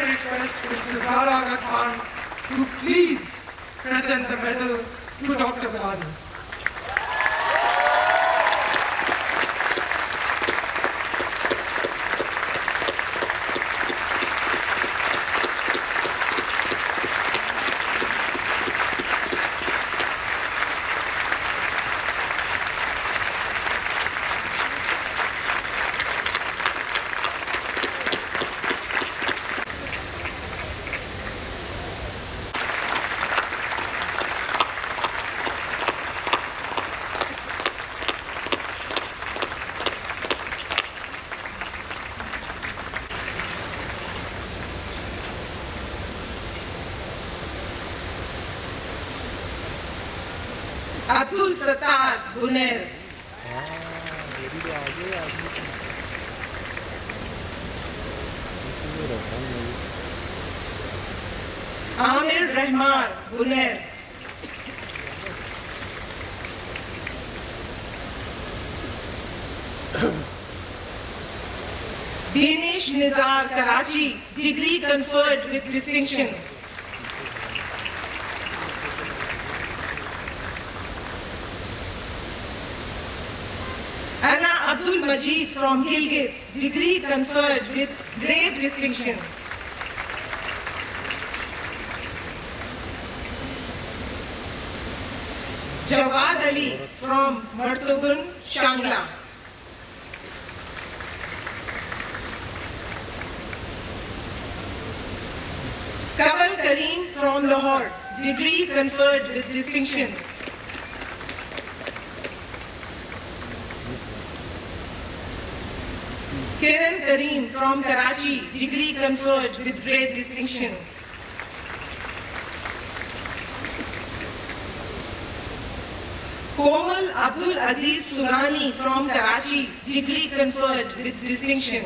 request Mrs. Zara Khan to please present the medal to Dr. Bilani. Abdul Sattar Buner, Amir Rahman Buner, Danish Nizar Karachi, degree conferred with distinction. Anna Abdul Majid from Gilgit, degree conferred with great distinction. Jawad Ali from Martogun, Shangla. Kamal Kareem from Lahore, degree conferred with distinction. Kiran Kareem from Karachi, degree conferred with great distinction. Komal Abdul Aziz Surani from Karachi, degree conferred with distinction.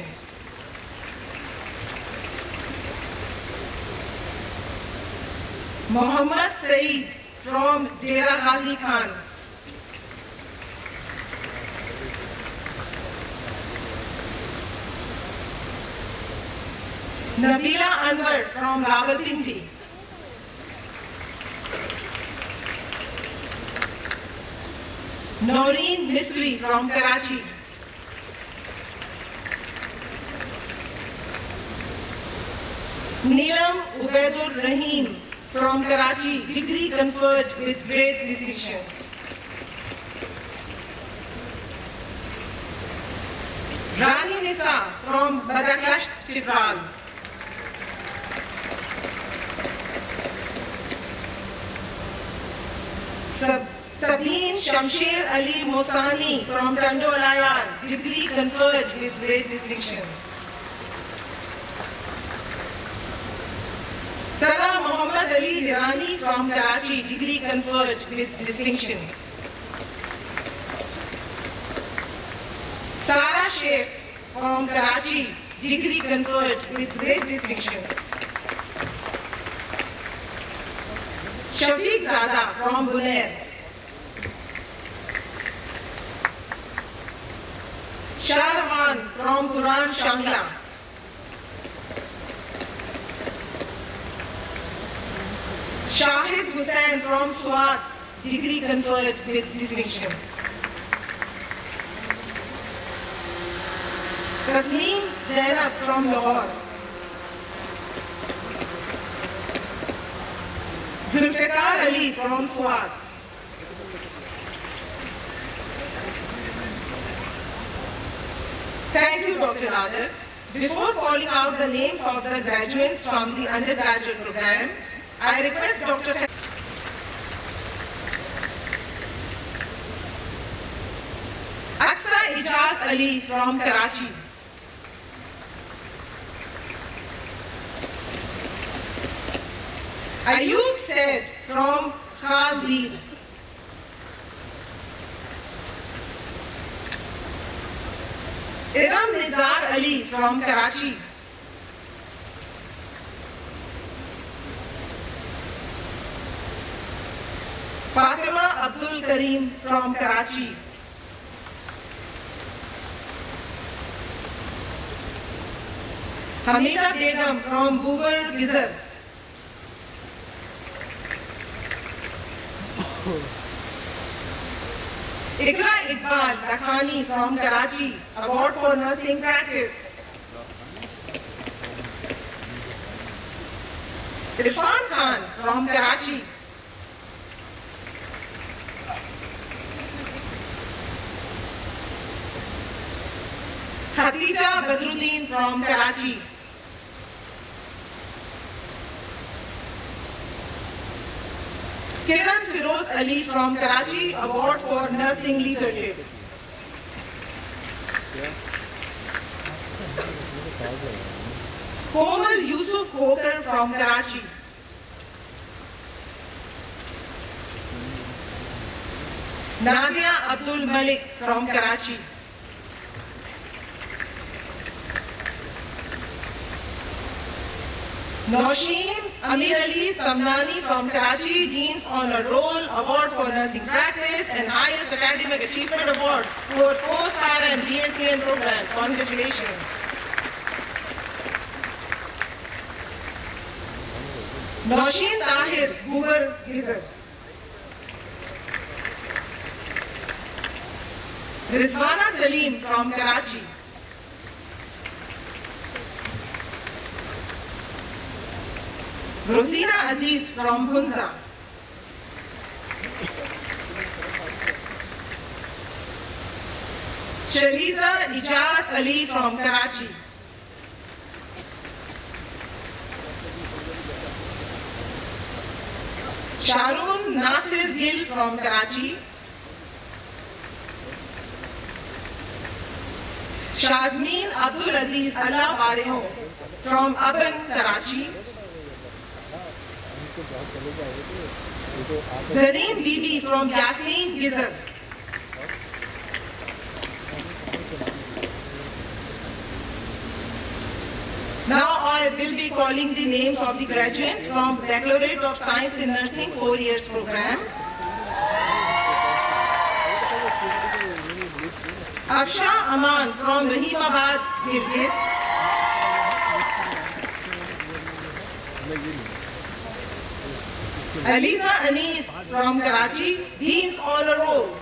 Mohammad Saeed from Dera Ghazi Khan. Nabila Anwar from Rawalpindi. Noreen Mistry from Karachi. Neelam Ubaidur Rahim from Karachi, degree conferred with great distinction. Rani Nisa from Badakhsh, Chitral. Sabeen Shamsher Ali Mosani from Tandolayan, degree conferred with great distinction. Sarah Muhammad Ali Hirani from Karachi, degree conferred with distinction. Sara Sheikh from Karachi, degree conferred with great distinction. Shafiq Zada from Buner. Shahrawan from Quran Shangla. Shahid Hussain from Swat, degree conferred with distinction. Tasneem Zainab from Lahore. Zulfikar Ali from Swat. Thank you, Dr. Rajat. Before calling out the names of the graduates from the undergraduate program, I request Dr. Aksa Ijaz Ali from Karachi. Ayub Said from Khaldir. Iram Nizar Ali from Karachi. Fatima Abdul Kareem from Karachi. Hamida Begum from Buber Gizar. Ikra Iqbal Dakhani from Karachi, award for nursing practice. Irfan Khan from Karachi. Khatija Badruddin from Karachi. Kiran Firoz Ali from Karachi, award for nursing leadership. Komal Yusuf Khokar from Karachi. Nadia Abdul Malik from Karachi. Nausheen Amir Ali Samnani from Karachi, Dean's Honor Roll, Award for Nursing Practice and Highest Academic Achievement Award for Post-R and BSCN programs. Congratulations. Nausheen Tahir, Buber Gizar. Rizwana Salim from Karachi. Rosina Aziz from Hunza. Shaliza Ijaz Ali from Karachi. Sharon Nasir Gill from Karachi. Shazmeen Abdul Aziz Allah Bareho from Aban, Karachi. Zareen Bibi from Yasin Gizar. Now I will be calling the names of the graduates from Baccalaureate of Science in Nursing 4 years program. Afsha Aman from Rahimabad, Gilgit. Aliza Anis from Karachi, Dean's Honor Roll.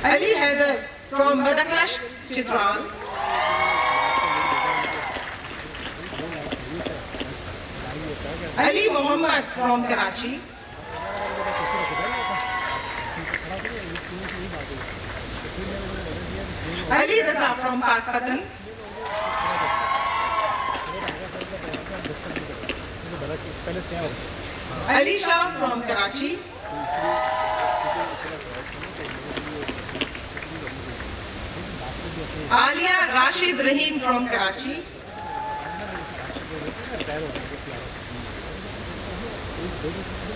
Ali Haider from Badaklash, Chitral. Ali Muhammad from Karachi. Ali Raza from Pakpatan. Ali Shah from Karachi. Alia Rashid Rahim from Karachi.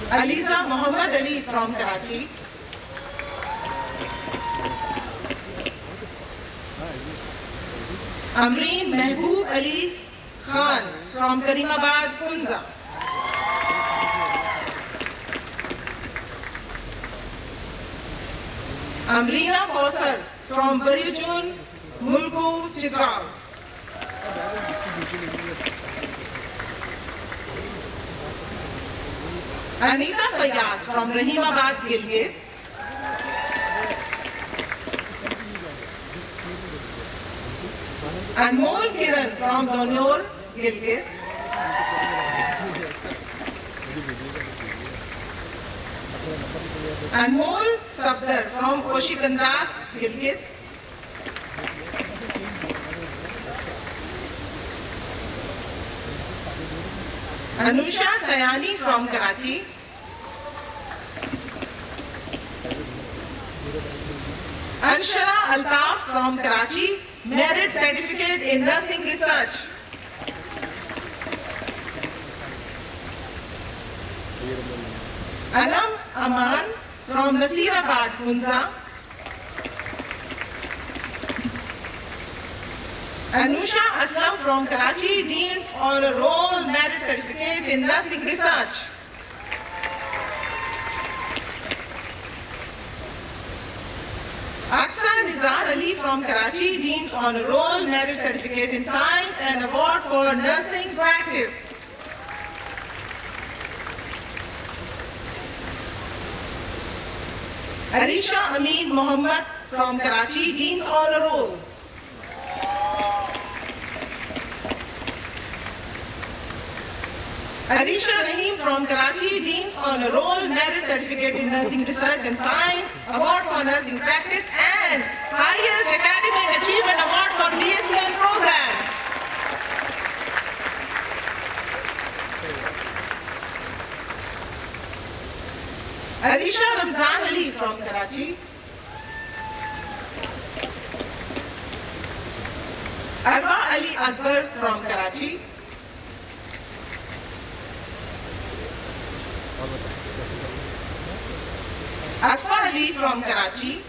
Aliza Muhammad Ali from Karachi. Amreen Mehboob Ali Khan from Karimabad, Hunza. Amrina Kausar from Baryujun, Mulku, Chitral. Anita Fayaz from Rahimabad, Gilgit. Anmol Kiran from Donyor, Gilgit. Anmol Sabdar from Oshikandas, Gilgit. Anusha Sayani from Karachi. Anshara Altaf from Karachi, Merit Certificate in Nursing Research. Anam Aman from Nasirabad, Hunza. Anusha Aslam from Karachi, Dean's Honor Roll, Merit Certificate in Nursing Research. Aksa Nizar Ali from Karachi, Dean's Honor Roll, Merit Certificate in Science, and Award for Nursing Practice. Arisha Amin Mohammed from Karachi, Dean's Honor Roll. Arisha Rahim from Karachi, Dean's Honor Roll, Merit Certificate in Nursing Research and Science, Award for Nursing Practice, and Highest Academic Achievement Award for BSc Program. Arisha Ramzan Ali from Karachi. Arwa Ali Akbar from Karachi. Asfa Ali from Karachi.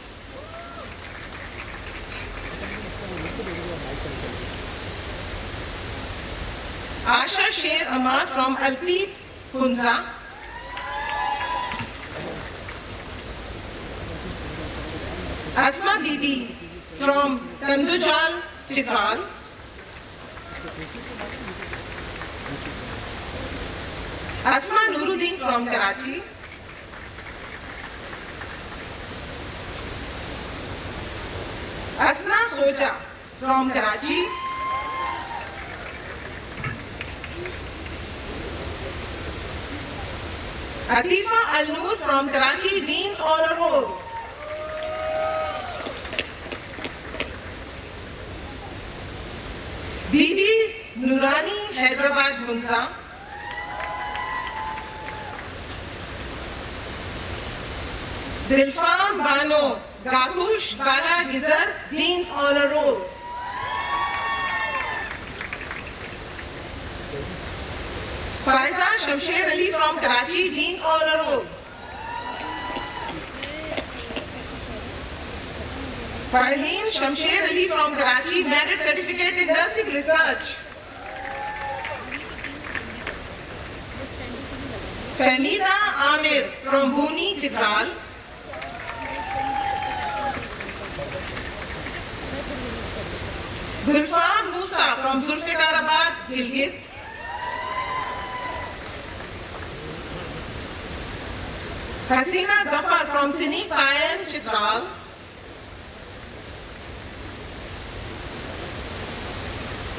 Asha Sher Ahmad from Altit, Hunza. Asma Bibi from Kandujal, Chitral. Asma Nuruddin from Karachi. Asna Khoja from Karachi. Atifa Al-Noor from Karachi, Dean's Honor Roll. Bibi Nurani, Hyderabad, Hunza. Dilfam Bano, Gakush Bala Gizar, Dean's Honor Roll. Faiza Shamsher Ali from Karachi, Dean's Honor Roll. Farheen Shamsher Ali from Karachi, Merit Certificate in Nursing Research. Famida Amir from Buni, Chitral. Gulfam Musa from Zulfikarabad, Gilgit. Hasina Zafar from Sini Payan, Chitral.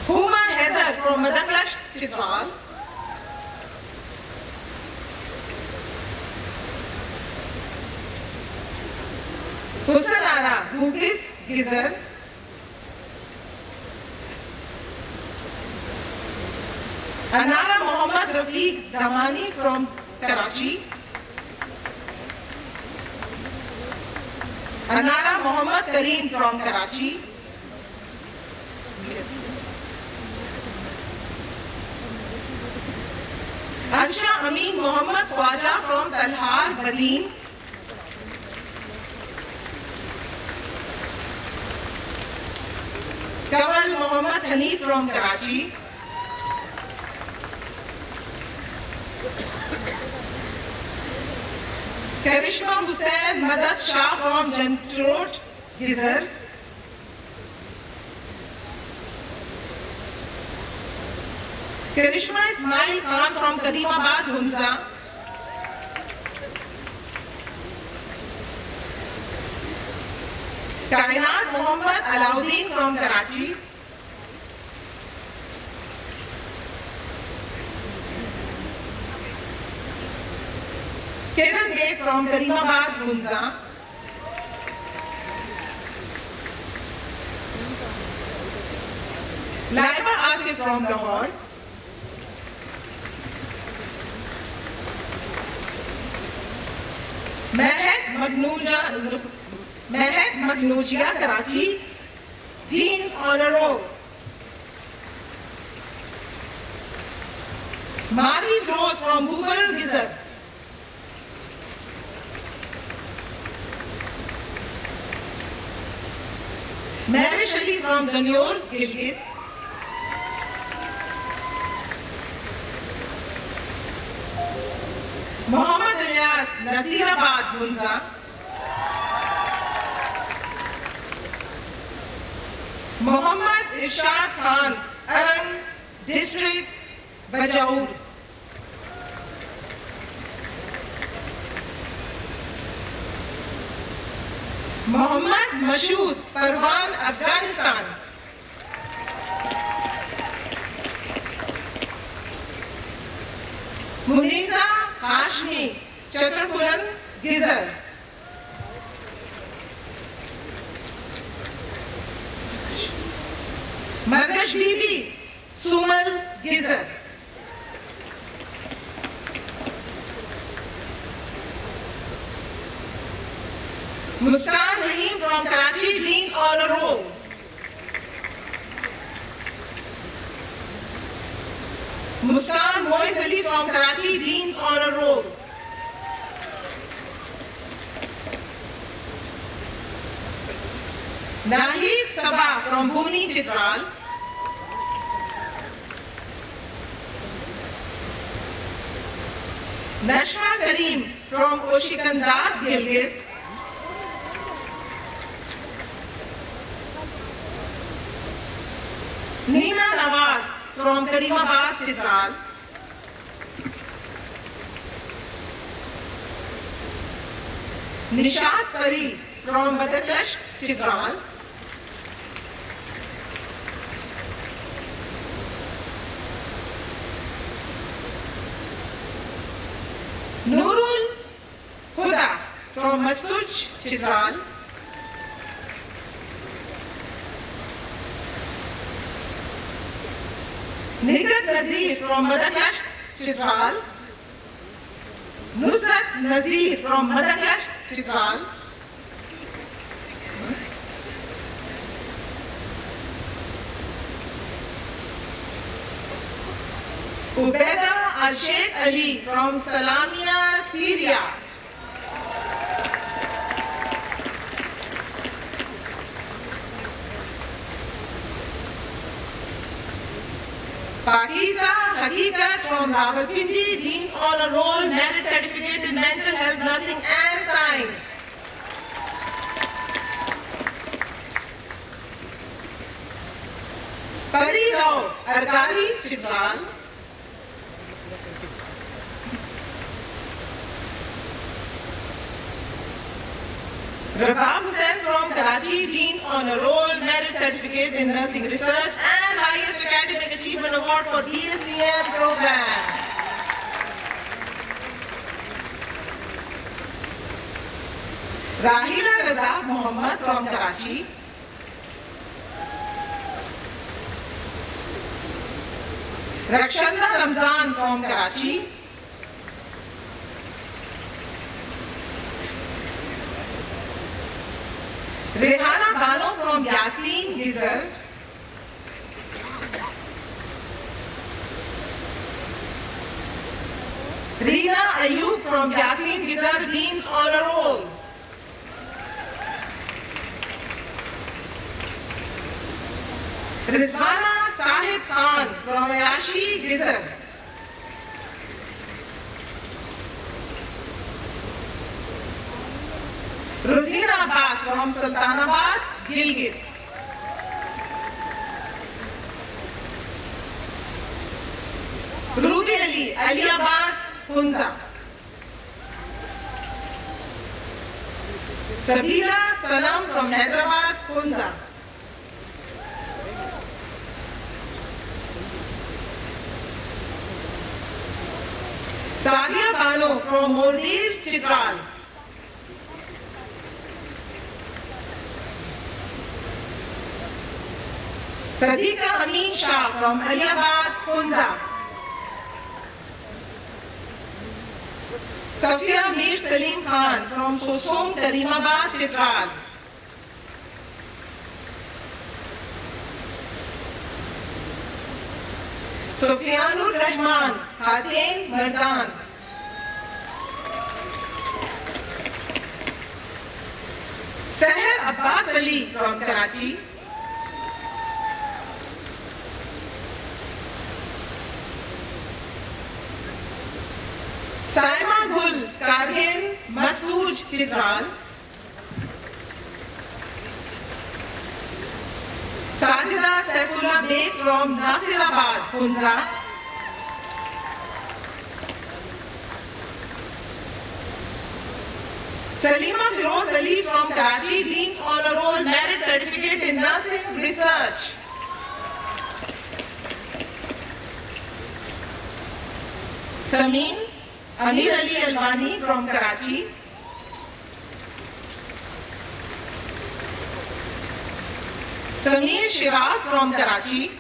Huma Heather from Madaklash, Chitral. Hussain Ara, Mugis, Gizar. Anara Mohammad Rafiq Damani from Karachi. Anara Mohammad Kareem from Karachi. Ansha Amin Mohammad Khwaja from Talhar, Badin. Kamal Mohammad Hanif from Karachi. Karishma Hussain Madad Shah from Jantrot, Gizar. Karishma Ismail Khan from Karimabad, Hunza. Kainat Mohammad Alauddin from Karachi. Kiran Dey from Karimabad, Hunza. Laiba Asif from Lahore. Mehak Magnojia, Karachi, Dean's Honor Roll. Mari Rose from Bubar, Gizar. Mavish Ali from Danur, Gilgit. Muhammad Ilyas, Nasirabad, Hunza. Muhammad Ishaq Khan, Arang District, Bajaur. Muhammad Mashood Parwan, Afghanistan. Muniza Hashmi, Chatrapuran, Gizar. Margash Bibi, Sumal, Gizar. Muskan Rahim from Karachi, Dean's Honor Roll. Muskan Moiz Ali from Karachi, Dean's Honor Roll. Nahid Sabah from Buni, Chitral. Nashma Kareem from Oshikandas, Gilgit. Neena Nawaz from Karimabad, Chitral. Nishat Pari from Badaklash, Chitral. Nurul Huda from Mastuj, Chitral. Nigat Nazir from Madaklash, Chitral. Nusrat Nazir from Madaklash, Chitral. Ubeda Al-Sheikh Ali from Salamia, Syria. Pakiza Hakikat from Rawalpindi, Dean's Honor Roll, Merit Certificate in Mental Health, Nursing and Science. Pari Rao, Argari, Chitral. Rabab Hussain from Karachi, Dean's Honor Roll, Merit Certificate in Nursing Research and Highest Academic Achievement Award for DSCM program. Rahila Razak Muhammad from Karachi. Rakshanda Ramzan from Karachi. Rehana Bano from Yasin, Gizar. Reena Ayub from Yasin, Gizar, Dean's Honor Roll. Rizwana Sahib Khan from Ayashi, Gizar. Rosina Abbas from Sultanabad, Gilgit. Ruby Ali, Aliabad, Hunza. Sabila Sanam from Hyderabad, Hunza. Sadia Bano from Modir, Chitral. Sadiqa Amin Shah from Aliabad, Hunza. Safia Mir Salim Khan from Sosom, Karimabad, Chitral. Sufyanur Rahman, Khaten, Mardan. Seher Abbas Ali from Karachi. Saima Gul, Kargil, Mastuj, Chitral. Saifullah Beg from Nasirabad, Hunza. Salima Firoz Ali from Karachi, Dean's Honor Roll, Merit Certificate in Nursing Research. Samin Amir Ali Alwani from Karachi. Samir Shiraz from Karachi.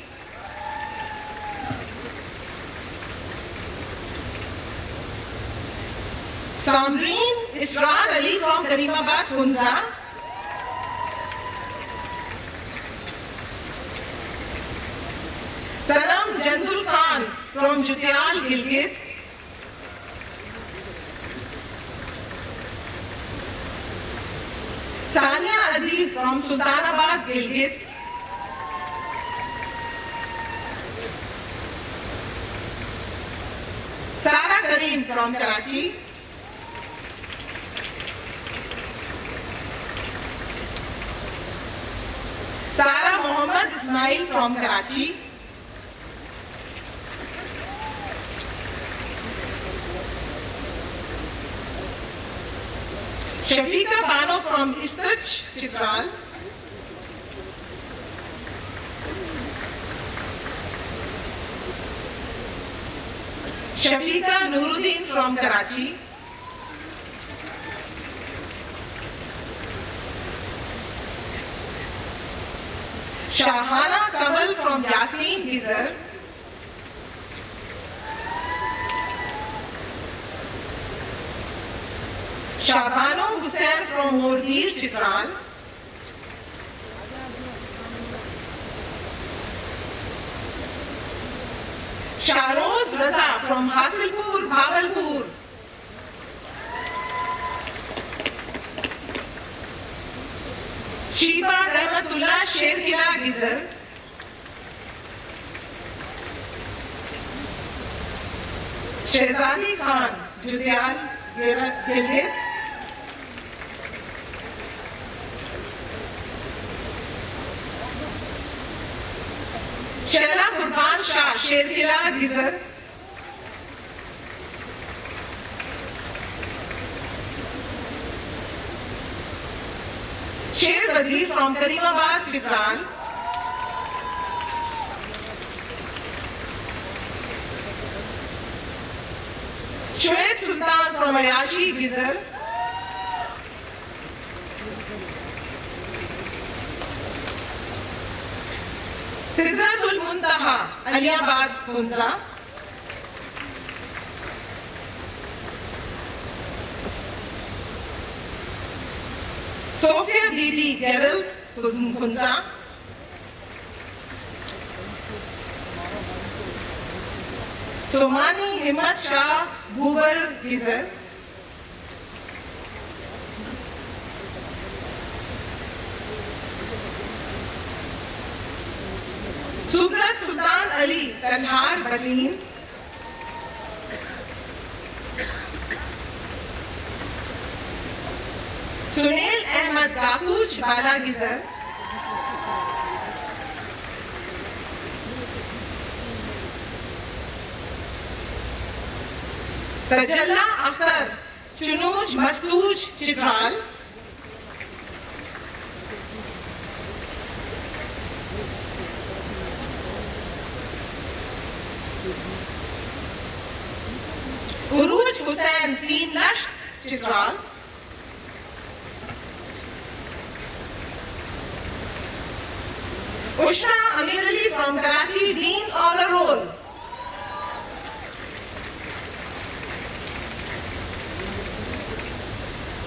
Samreen Israr Ali from Karimabad, Hunza. Sanam Jandul Khan from Jutial, Gilgit. Sania Aziz from Sultanabad, Gilgit. Sara Kareem from Karachi. Sara Mohammad Ismail from Karachi. Shafiqa Bano from Istach, Chitral. Shafiqa Nuruddin from Karachi. Shahana Kamal from Yasin, Gizar. Shabano Hussain from Mordir, Chitral. Shahroz Raza from Hasilpur, Bhagalpur. Shiba Rahmatullah Sherkila, Gizar. Shehzadi Khan, Jutial, Gilgit. Shaila Qurban Shah, Sherkila, Gizar. Sher Wazir from Karimabad, Chitral. Shoaib Sultan from Ayashi, Gizar. Sidratul Muntaha, Aliabad, Hunza. Sophia Bibi, Gerald, Hunza. Somani Himmat Shah, Bhubar, Gizar. Subrat Sultan Ali, Talhar, Baleen. Sunil Ahmad Gakuch, Bala, Gizar. Tajalla Akhtar, Chunuj, Mastuj, Chitral. Uruj Hussain, Seen Lasht, Chitral. Ushna Amir Ali from Karachi, Dean's Honor Roll.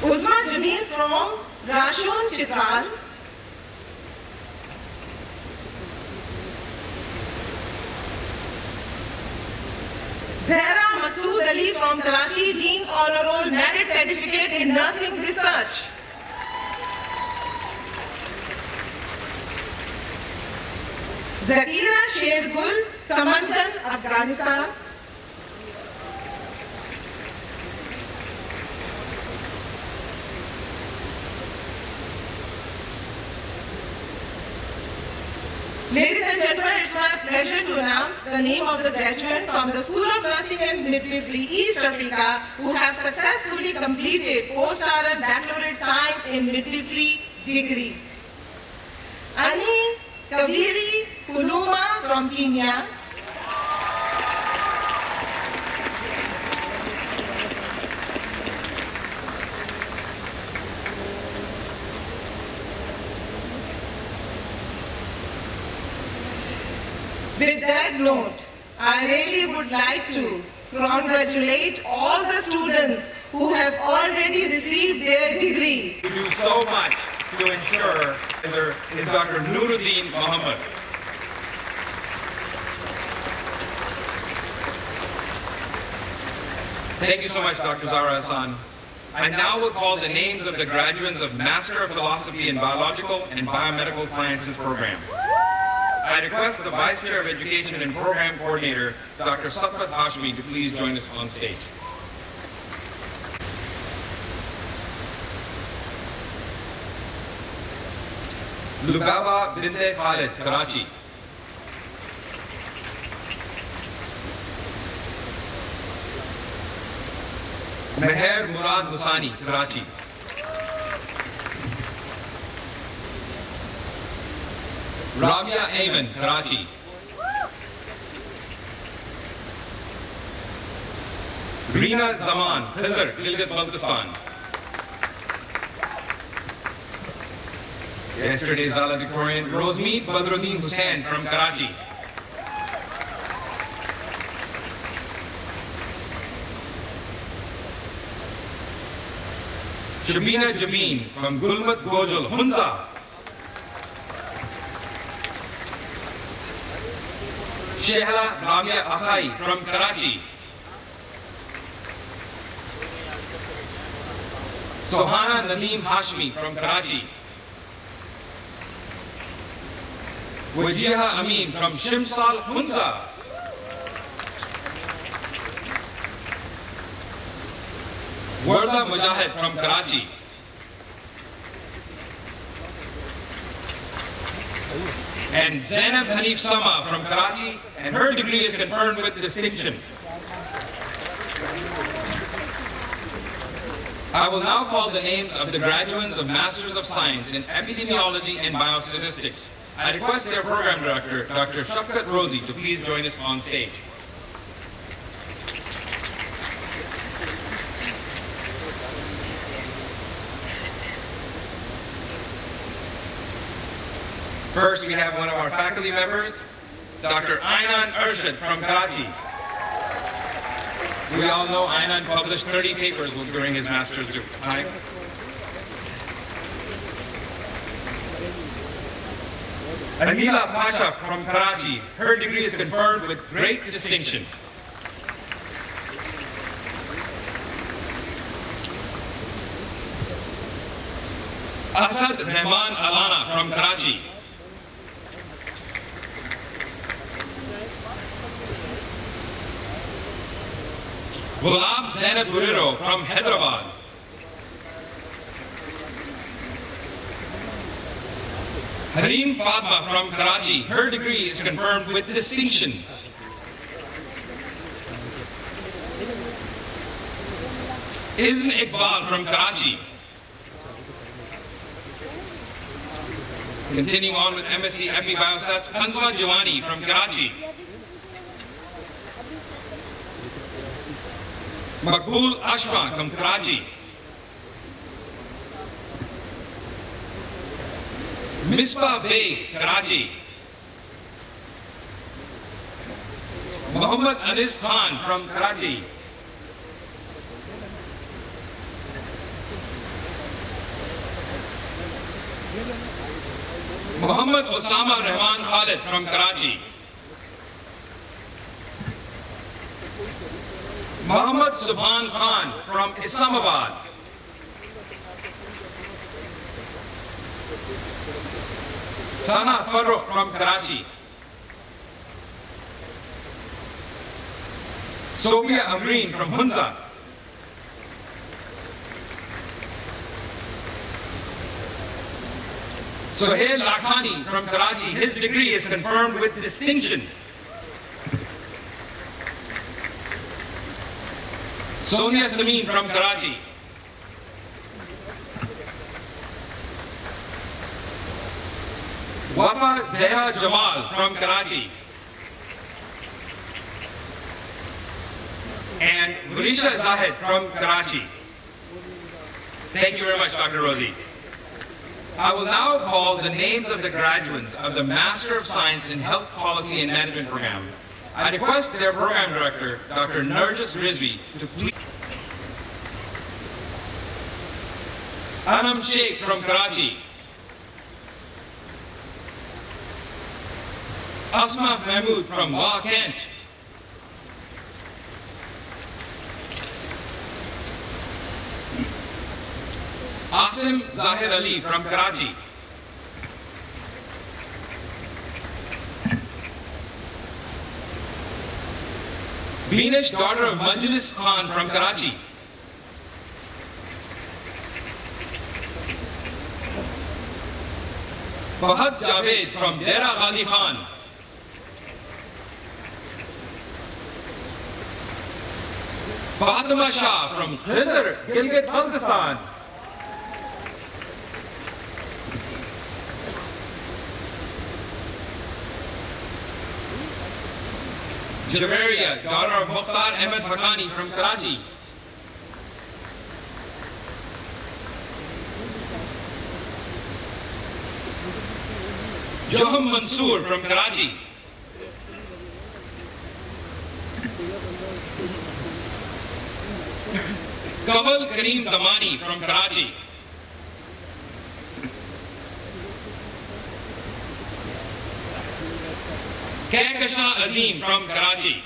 Uzma Jameel from Rashun, Chitral. Zahra Masood Ali from Karachi, Dean's Honor Roll, Merit Certificate in Nursing Research. Zakira Shergul, Samangan, Afghanistan. Ladies and my pleasure to announce the name of the graduate from the School of Nursing and Midwifery, East Africa, who have successfully completed post-RN baccalaureate science in midwifery degree. Ani Kaviri Kuluma from Kenya. With that note, I really would like to congratulate all the students who have already received their degree. We do so much to ensure is Dr. Nuruddin Muhammad. Thank you so much, Dr. Zahra Hassan. I now will call the names of the graduates of Master of Philosophy in Biological and Biomedical Sciences program. I request the Vice Chair of Education and Program Coordinator, Dr. Satwat Hashmi, to please join us on stage. Lubaba Binte Khalid, Karachi. Meher Murad Husani, Karachi. Rabia Ayman, Karachi. Reena Zaman, Khizr, Gilgit-Baltistan. Yesterday's valedictorian, Rosemeet Badruddin Hussain from Karachi. Shabina Jabeen from Gulmat Gojal, Hunza. Shehla Ramia Akhai from Karachi. Sohana Nadeem Hashmi from Karachi. Wajiha Amin from Shimsal, Hunza. Warda Mujahid from Karachi. And Zainab Hanif Sama from Karachi, and her degree is confirmed with distinction. I will now call the names of the graduates of Masters of Science in Epidemiology and Biostatistics. I request their program director, Dr. Shafkat Rozi, to please join us on stage. First, we have one of our faculty members, Dr. Aynan Urshid from Karachi. We all know Aynan published 30 papers during his master's time. Anila Pasha from Karachi. Her degree is confirmed with great distinction. Asad Rehman Alana from Karachi. Gulab Zainab Guriro from Hyderabad. Hareem Fatma from Karachi. Her degree is confirmed with distinction. Izn Iqbal from Karachi. Continuing on with MSc Epi Biostats, Kanzwa Jiwani from Karachi. Makbul Ashfaq from Karachi. Misbah Beg, Karachi. Muhammad Anis Khan from Karachi. Muhammad Osama Rahman Khalid from Karachi. Muhammad Subhan Khan from Islamabad. Sana Farooq from Karachi. Sophia Amreen from Hunza. Sohail Lakhani from Karachi, his degree is confirmed with distinction. Sonia Samin from Karachi. Wafa Zehra Jamal from Karachi. And Gurisha Zahid from Karachi. Thank you very much, Dr. Rosie. I will now call the names of the graduates of the Master of Science in Health Policy and Management program. I request their program director, Dr. Narjis Rizvi, to please. Anam Sheikh from Karachi. Asma Mahmood from Law Kent. Asim Zahir Ali from Karachi. Beenish, daughter of Majlis Khan from Karachi. Fahad Javed from Dera Ghazi Khan. Fatima Shah from Khizr, Gilgit-Baltistan. Javeria, daughter of Mukhtar Ahmed Haqqani from Karachi. Joham Mansoor from Karachi. Kamal Kareem Damani from Karachi. Kehkashan Azim from Karachi.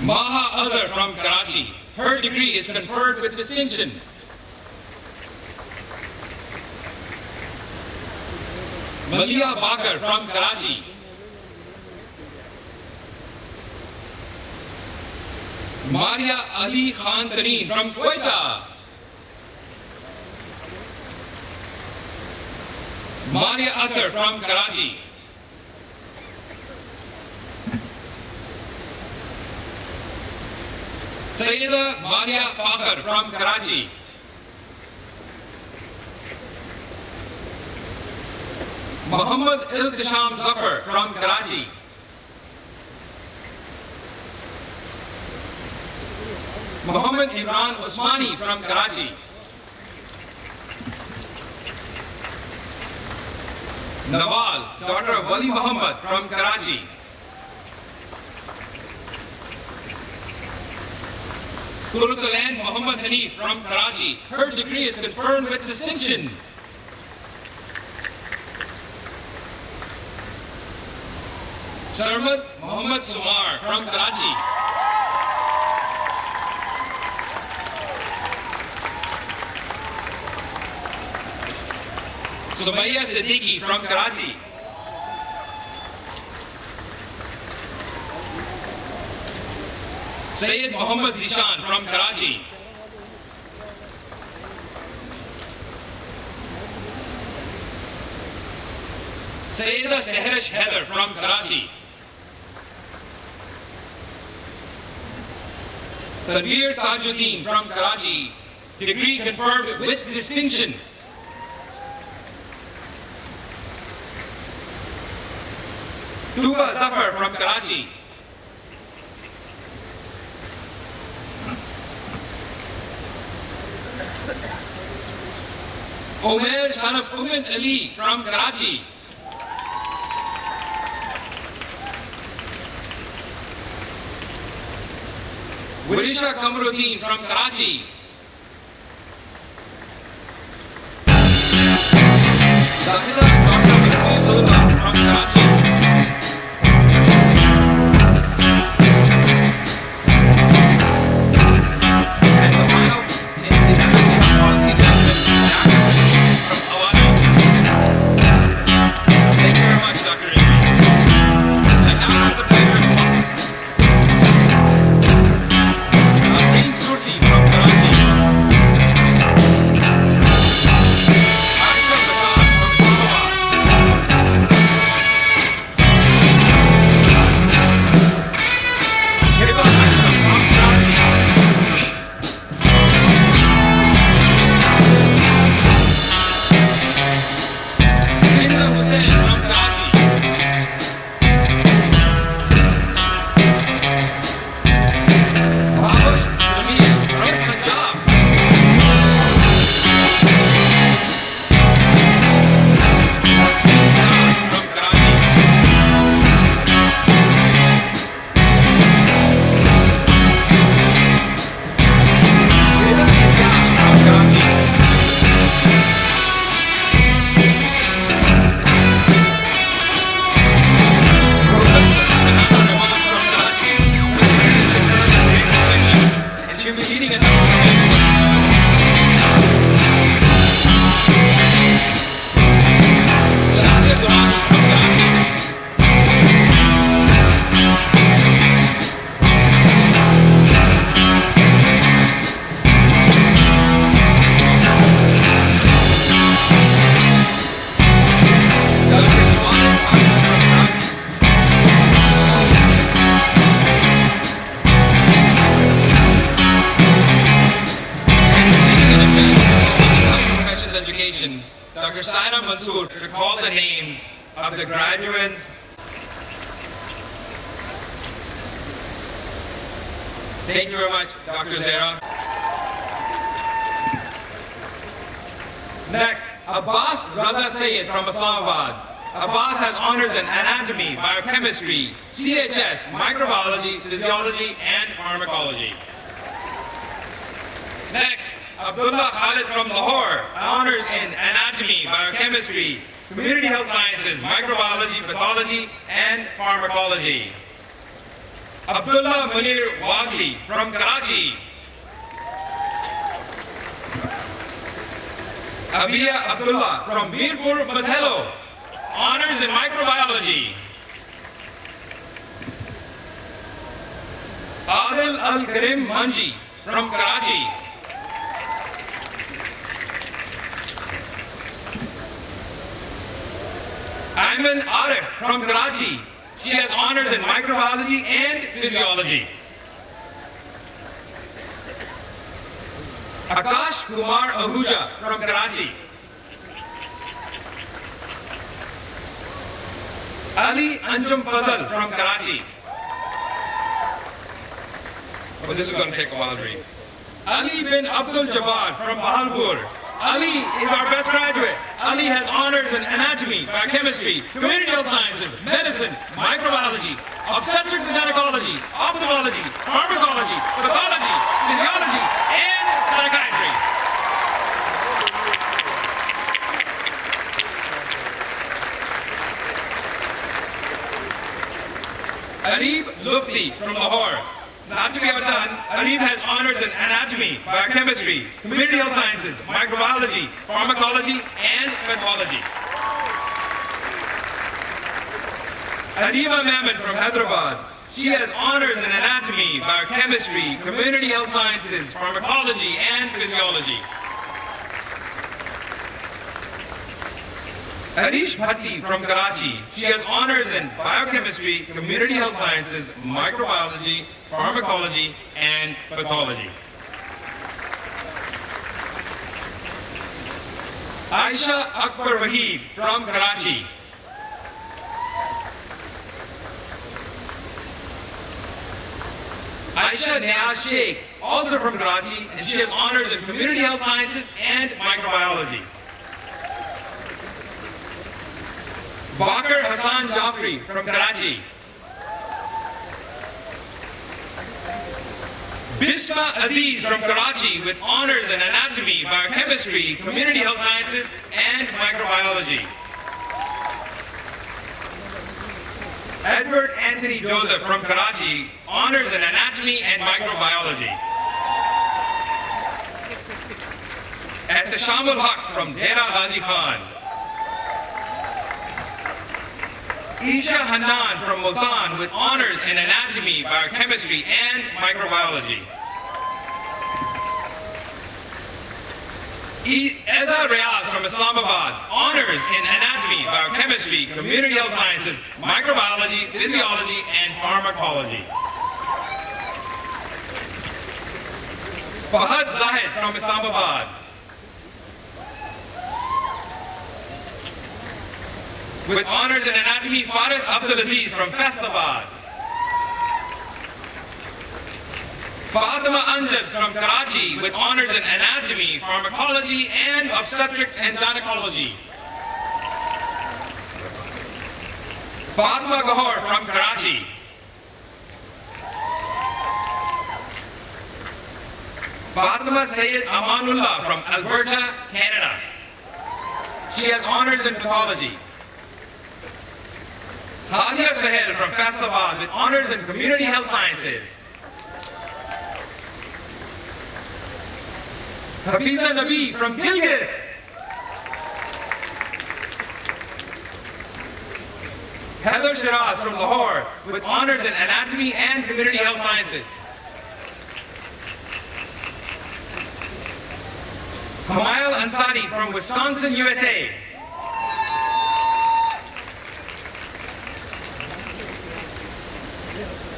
Maha Azhar from Karachi. Her degree is conferred with distinction. Malia Bakar from Karachi. Maria Ali Khan Tareen from Quetta. Maria Akhtar from Karachi. Sayyida Maria Fakhr from Karachi. Muhammad Iltisham Zafar from Karachi. Muhammad Imran Usmani from Karachi. Nawal, daughter of Wali Muhammad from Karachi. Kurutulain Muhammad Hanif from Karachi. Her degree is confirmed with distinction. Sarmad Muhammad Sumar from Karachi. Sumaya Siddiqui from Karachi. Sayyid Muhammad Zishan from Karachi. Sayyida Sehrish Heather from Karachi. Tanveer Tajuddin from Karachi. Degree confirmed with distinction. Tuba Zafar from Karachi. Omer son of Umin Ali from Karachi. Wirisha Kamruddin from Karachi. Zahida Dr. Rasulullah from Karachi. Education, Dr. Saira Mansoor, to call the names of the graduates. Thank you very much, Dr. Zaira. Next, Abbas Raza Sayed from Islamabad. Abbas has honors in anatomy, biochemistry, CHS, microbiology, physiology, and pharmacology. Next, Abdullah Khalid from Lahore, honors in anatomy, biochemistry, community health sciences, microbiology, pathology, and pharmacology. Abdullah Munir Wagli from Karachi. Abia Abdullah from Mirpur, Bathello, honors in microbiology. Adil Al-Karim Manji from Karachi. Ayman Arif from Karachi. She has honors in microbiology and physiology. Akash Kumar Ahuja from Karachi. Ali Anjum Fazal from Karachi. Oh, this is going to take a while to read. Ali bin Abdul Jabbar from Bahalpur. Ali is our best graduate. Ali has honors in anatomy, biochemistry, community health sciences, medicine, microbiology, obstetrics and gynecology, ophthalmology, pharmacology, pathology, physiology, and psychiatry. Arib Lufti from Lahore. Not to be outdone, Arif has honors in anatomy, biochemistry, community health sciences, microbiology, pharmacology, and pathology. Ariba Mehmet from Hyderabad. She has honors in anatomy, biochemistry, community health sciences, pharmacology, and physiology. Harish Bhatti from Karachi. She has honors in biochemistry, community health sciences, microbiology, pharmacology, and pathology. Aisha Akbar Wahid from Karachi. Aisha Niaz Sheikh, also from Karachi, and she has honors in community health sciences and microbiology. Bakr Hassan Jafri from Karachi. Bisma Aziz from Karachi with honors in anatomy, biochemistry, community health sciences, and microbiology. Edward Anthony Joseph from Karachi, honors in anatomy and microbiology. Ehtishamul Haq from Dera Ghazi Khan. Isha Hanan from Multan with honors in anatomy, biochemistry, and microbiology. Eza Riaz from Islamabad, honors in anatomy, biochemistry, community health sciences, microbiology, physiology, and pharmacology. Fahad Zahid from Islamabad, with honors in anatomy, Faris Abdulaziz from Faisalabad. Fatima Anjad from Karachi with honors in anatomy, pharmacology, and obstetrics and gynecology. Fatima Gahor from Karachi. Fatima Sayed Amanullah from Alberta, Canada. She has honors in pathology. Hadia Sahel from Faisalabad with honors in community health sciences. Hafiza Nabi from Gilgit. Heather Shiraz from Lahore with honors in anatomy and community health sciences. Kamal Ansari from Wisconsin, USA.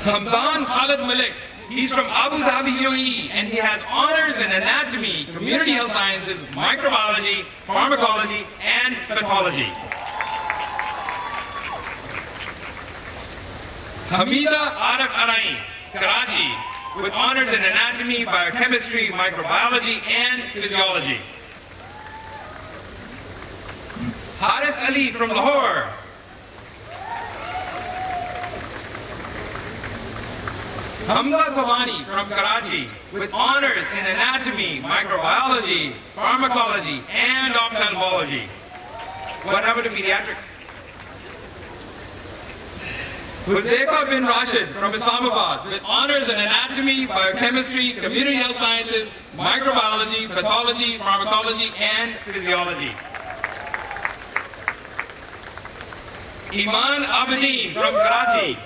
Hamdan Khalid Malik He's from Abu Dhabi, UAE, and he has honors in anatomy, community health sciences, microbiology, pharmacology, and pathology. Hamida Arif Arai, Karachi, with honors in anatomy, biochemistry, microbiology, and physiology. Haris Ali from Lahore. Hamza Tawani from Karachi, with honors in anatomy, microbiology, pharmacology, and ophthalmology. What happened to pediatrics? Huzaifa bin Rashid from Islamabad, with honors in anatomy, biochemistry, community health sciences, microbiology, pathology, pharmacology, and physiology. Iman Abedin from Karachi.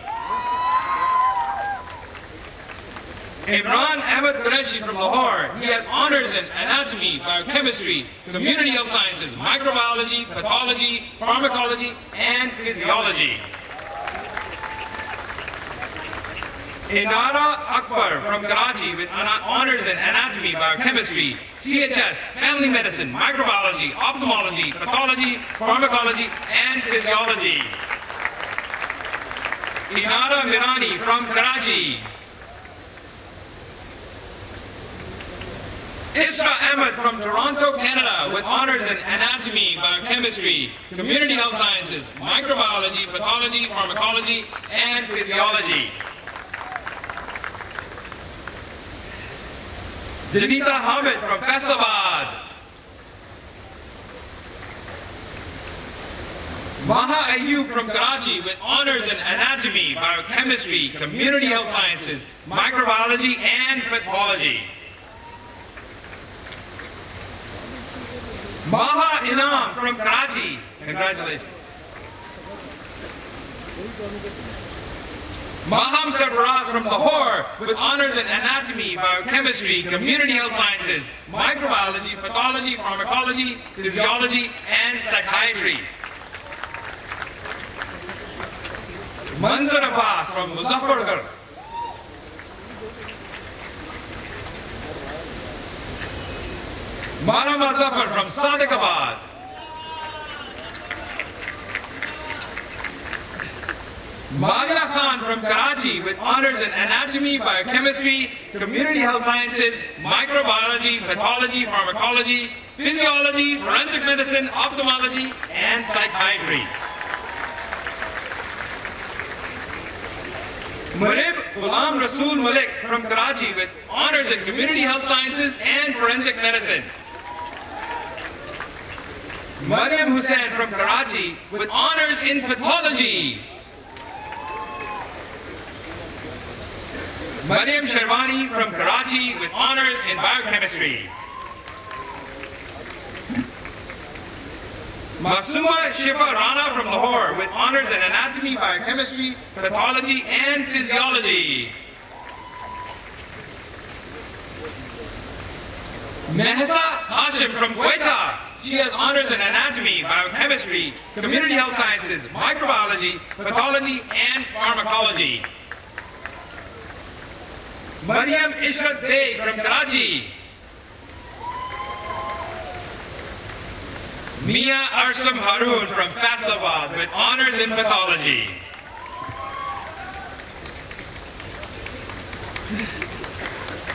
Imran Ahmed Qureshi from Lahore. He has honors in anatomy, biochemistry, community health sciences, microbiology, pathology, pharmacology, and physiology. Inara Akbar from Karachi with honors in anatomy, biochemistry, CHS, family medicine, microbiology, ophthalmology, pathology, pharmacology, and physiology. Inara Mirani from Karachi. Isra Ahmed from Toronto, Canada, with honors in anatomy, biochemistry, community health sciences, microbiology, pathology, pharmacology, and physiology. Janita Hamid from Faisalabad. Maha Ayub from Karachi with honors in anatomy, biochemistry, community health sciences, microbiology, and pathology. Maha Inam from Karachi. Congratulations. Maham Sarfaraz from Lahore with honors in anatomy, biochemistry, community health sciences, microbiology, pathology, pharmacology, physiology, and psychiatry. Manzar Abbas from Muzaffargarh. Marama Zafar from Sadiqabad. Malia Khan from Karachi with honors in anatomy, biochemistry, community health sciences, microbiology, pathology, pharmacology, physiology, forensic medicine, ophthalmology, and psychiatry. Murib Ghulam Rasool Malik from Karachi with honors in community health sciences and forensic medicine. Mariam Hussain from Karachi with honors in pathology. Mariam Sherwani from Karachi with honors in biochemistry. Masuma Shifa Rana from Lahore with honors in anatomy, biochemistry, pathology, and physiology. Mehsa Hashim from Quetta. She has honors in anatomy, biochemistry, community health sciences, microbiology, pathology, and pharmacology. Mariam Ishrat Beg from Karachi. Mia Arsam Haroon from Faisalabad with honors in pathology.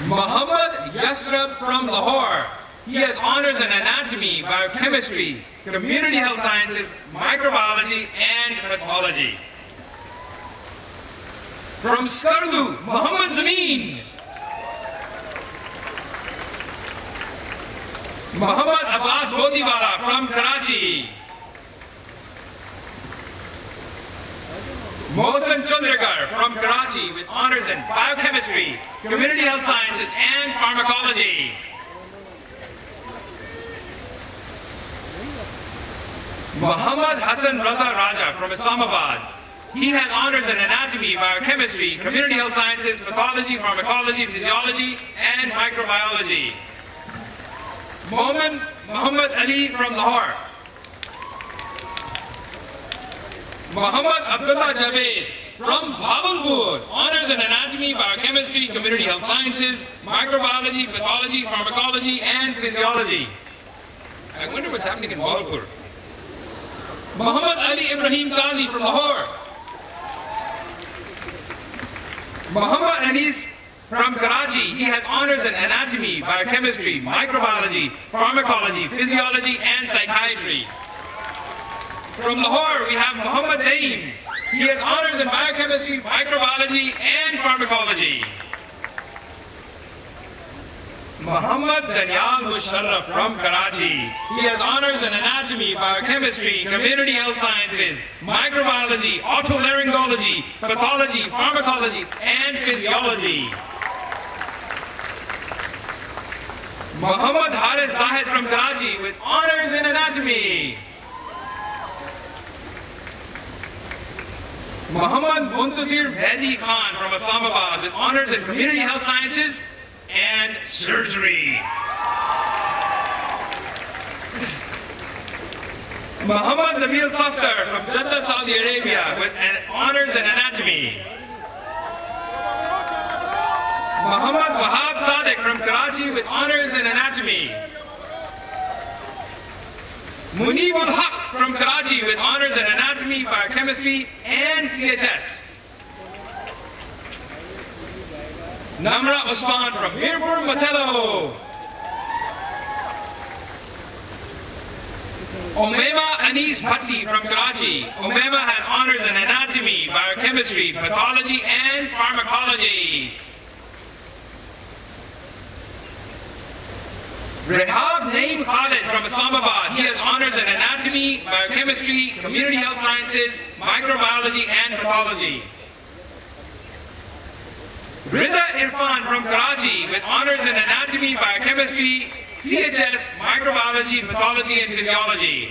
Muhammad Yasrab from Lahore. He has honors in anatomy, biochemistry, community health sciences, microbiology, and pathology. From Skardu, Muhammad Zameen. Muhammad Abbas Modiwala from Karachi. Mohsen Chandragar from Karachi with honors in biochemistry, community health sciences, and pharmacology. Muhammad Hassan Raza Raja from Islamabad. He had honors in anatomy, biochemistry, community health sciences, pathology, pharmacology, physiology, and microbiology. Muhammad Ali from Lahore. Muhammad Abdullah Javed from Bhavalpur, honors in anatomy, biochemistry, community health sciences, microbiology, pathology, pharmacology, and physiology. I wonder what's happening in Bhavalpur. Muhammad Ali Ibrahim Qazi from Lahore. Muhammad Anis from Karachi. He has honors in anatomy, biochemistry, microbiology, pharmacology, physiology, and psychiatry. From Lahore, we have Muhammad Naeem. He has honors in biochemistry, microbiology, and pharmacology. Muhammad Danyal Musharraf from Karachi. He has honors in anatomy, biochemistry, community health sciences, microbiology, otolaryngology, pathology, pharmacology, and physiology. Muhammad Harith Zahid from Karachi with honors in anatomy. Muhammad Muntasir Mehdi Khan from Islamabad with honors in community health sciences and surgery. Muhammad Nabil Safdar from Jeddah, Saudi Arabia with honors in anatomy. Muhammad Wahab Sadiq from Karachi with honors in anatomy. Munibul Haq from Karachi with honors in anatomy, biochemistry, and CHS. Namra Usman from Mirpur, Matello. Omema Anis Bhatti from Karachi. Omema has honors in anatomy, biochemistry, pathology, and pharmacology. Rehab Naeem Khalid from Islamabad. He has honors in anatomy, biochemistry, community health sciences, microbiology, and pathology. Rida Irfan from Karachi with honors in anatomy, biochemistry, CHS, microbiology, pathology, and physiology.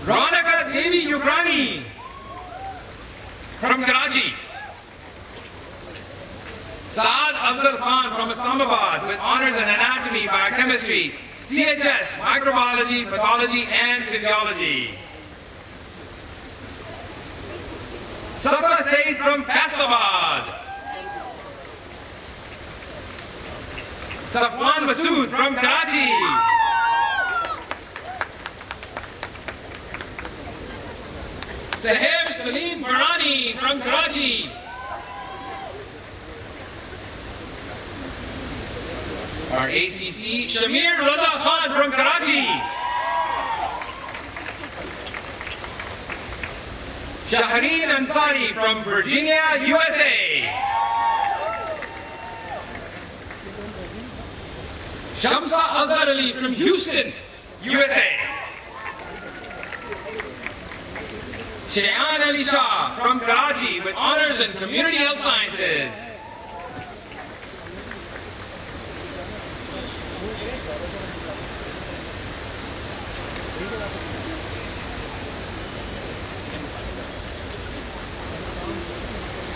Ranaka Devi Yugrani from Karachi. Saad Afzal Khan from Islamabad with honors in anatomy, biochemistry, CHS, microbiology, pathology, and physiology. Safa Said from Faisalabad. Safwan Masood from Karachi. Sahib Salim Barani from Karachi. Our ACC, Shamir Raza Khan from Karachi. Shahreen Ansari from Virginia, USA. Shamsa Azhar Ali from Houston, USA. Shayan Ali Shah from Karachi with honors in community health sciences.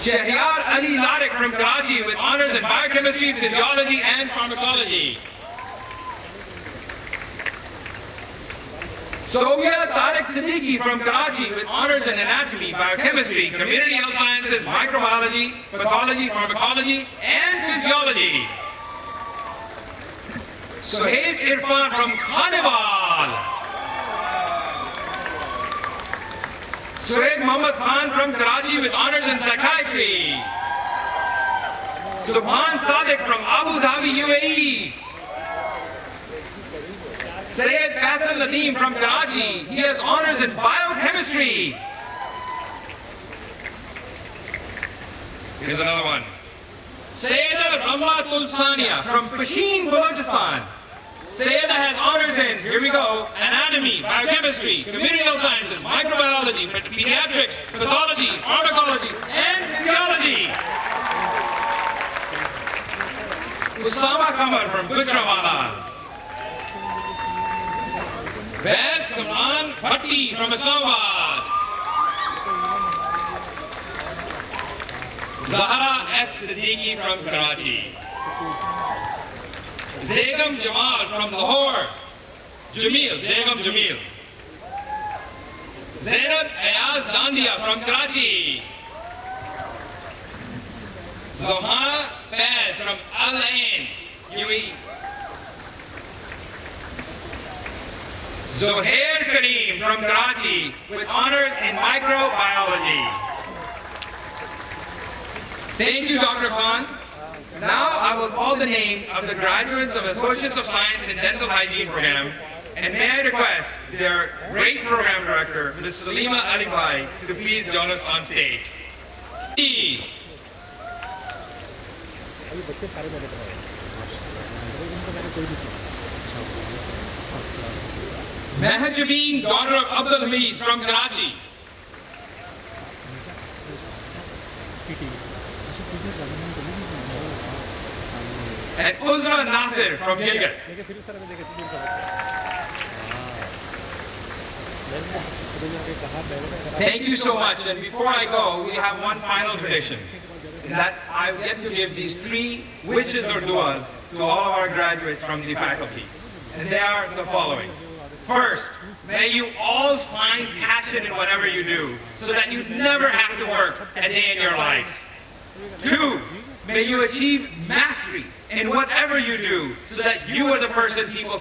Shahyar Ali Larik from Karachi with honors in biochemistry, physiology, and pharmacology. Soumya Tariq Siddiqui from Karachi with honors in anatomy, biochemistry, community health sciences, microbiology, pathology, pharmacology, and physiology. Sohaib Irfan from Khanewal. Suhaib Muhammad Khan from Karachi with honors in psychiatry. Subhan Sadiq from Abu Dhabi, UAE. Syed Faisal Nadeem from Karachi. He has honors in biochemistry. Here's another one. Sayyida Ramla Tulsania from Pashin, Balochistan. Sayyida has honors in, here we go, anatomy, biochemistry, community health sciences, microbiology, pediatrics, pathology, pharmacology, and physiology. Usama Kamar from Gujranwala. Baz Kamran Bhatti from Islamabad. Zahra F. Siddiqui from Karachi. Zegam Jamal from Lahore. Jamil, Zegam Jamil. Zainab Ayaz Dandia from Karachi. Zohana Faz from Al Ain, UAE. Zohair Kareem from Karachi with honors in microbiology. Thank you, Dr. Khan. Now I will call the names of the graduates of Associates of Science in Dental Hygiene program, and may I request their great program director, Ms. Salima Alibai, to please join us on stage. E. Mahajabeen, daughter of Abdul Hamid from Karachi. And Uzra Nasir from Gilgit. Thank you so much. And before I go, we have one final tradition, that I get to give these 3 wishes or duas to all of our graduates from the faculty. And they are the following. First, may you all find passion in whatever you do, so that you never have to work a day in your lives. 2, may you achieve mastery in whatever you do, so that you are the person people